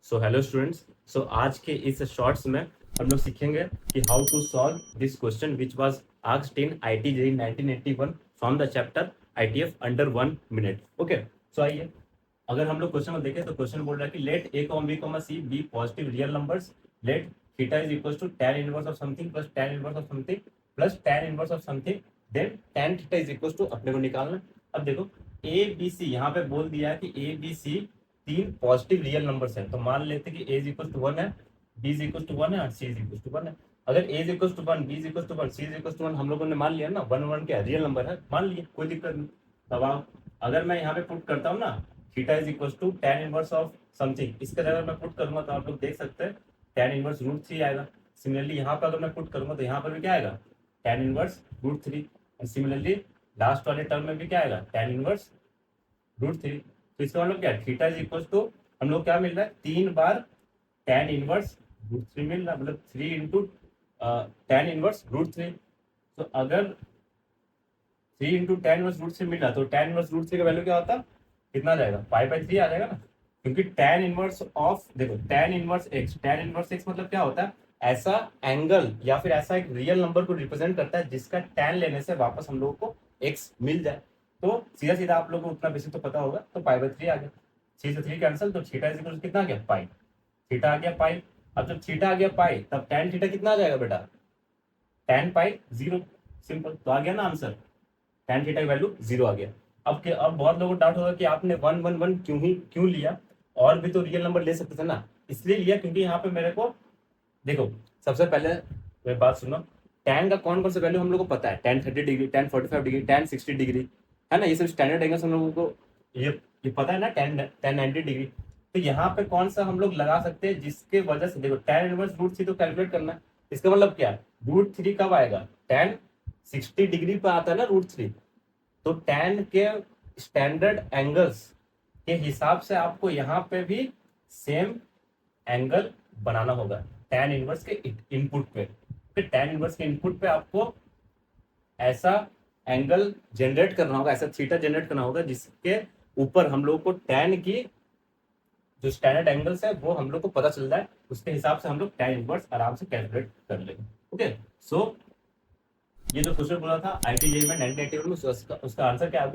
So hello students. सो आज के इस शॉर्ट्स में हम लोग सीखेंगे कि how to solve this question which was asked in IT JEE 1981 from the chapter ITF under 1 minute. Okay, so आइए अगर हम लोग क्वेश्चन को देखें तो क्वेश्चन बोल रहा है कि let a comma b comma c be positive real numbers, let theta is equal to tan inverse of something plus tan inverse of something plus tan inverse of something, then tan theta is equal to अपने को निकालना। अब देखो A B C यहाँ पे बोल दिया है कि ए बी सी तीन पॉजिटिव रियल नंबर्स हैं, तो मान लेते हैं कि ए इज इक्वल टू 1 है, बी इज इक्वल टू 1 है और सी इज इक्वल टू 1 है। अगर A is equal to 1, B is equal to 1, C is equal to 1 हम लोगों ने मान लिया ना, 1 1 क्या रियल नंबर है, मान लिया, कोई दिक्कत नहीं। तब आप अगर मैं यहाँ पे पुट करता हूँ ना theta is equal to tan inverse of something, इसके जगह मैं पुट करूंगा तो आप लोग देख सकते हैं tan इनवर्स √3 आएगा। सिमिलरली यहाँ पर अगर मैं पुट करूंगा तो यहाँ पर भी क्या आएगा, tan इनवर्स √3। सिमिलरली लास्ट वाले टर्म में भी क्या आएगा, tan इनवर्स √3। तो इसका मतलब क्या है, थीटा इज इक्वल टू हम लोग क्या मिल रहा है, 3 बार tan इनवर्स √3 मिल रहा है, मतलब 3 इंटू tan इनवर्स √3। तो अगर 3 इंटू tan इनवर्स √3 मिल रहा तो tan इनवर्स √3 का वैल्यू क्या होता, कितना आ जाएगा, पाई/3 आ जाएगा ना। क्योंकि tan इनवर्स ऑफ, देखो tan इनवर्स x मतलब क्या होता है, ऐसा एंगल या फिर ऐसा एक रियल नंबर को रिप्रेजेंट करता है जिसका tan लेने से वापस हम लोगों को x मिल जाए। तो सीधा सीधा आप लोगों को उतना बेसिक तो पता होगा, तो पाई/3 आ गया, 6 से 3 कैंसिल, तो थीटा इज इक्वल कितना आ गया, पाई। थीटा आ गया पाई। अब जब थीटा आ गया पाई तब tan थीटा कितना आ जाएगा बेटा, tan पाई 0। सिंपल, तो आ गया ना आंसर, tan थीटा की वैल्यू 0 आ गया। अब बहुत लोगों को डाउट होगा कि आपने 1 1 1 क्यों लिया, और भी तो रियल नंबर ले सकते थे ना। इसलिए लिया क्योंकि यहाँ पे मेरे को, देखो सबसे पहले मेरी बात सुनो, tan का कौन कौन सा वैल्यू हम लोग को पता है, tan 30 degree, tan 45 degree, tan 60 degree, है ना, ये सब स्टैंडर्ड एंगल्स हम लोगों को ये पता है ना, tan 90 डिग्री। तो यहाँ पे कौन सा हम लोग लगा सकते हैं जिसके वजह से, देखो tan इनवर्स √3 तो कैलकुलेट करना है, इसका मतलब क्या है, √3 कब आएगा, tan 60 डिग्री पे आता है ना √3। तो tan के स्टैंडर्ड एंगल्स के हिसाब से आपको यहाँ पे भी सेम एंगल बनाना होगा tan इनवर्स के इनपुट पे। फिर tan इनवर्स के इनपुट पे आपको ऐसा एंगल जनरेट करना होगा, ऐसा थीटा जनरेट करना होगा जिसके ऊपर हम लोग को tan की जो स्टैंडर्ड एंगल्स है वो हम लोग को पता चल जाए, उसके हिसाब से हम लोग tan इनवर्स आराम से कैलकुलेट कर लेंगे। ओके, सो ये जो क्वेश्चन बोला था आईटी जेईई में 1981 में, उसका आंसर क्या आ गया,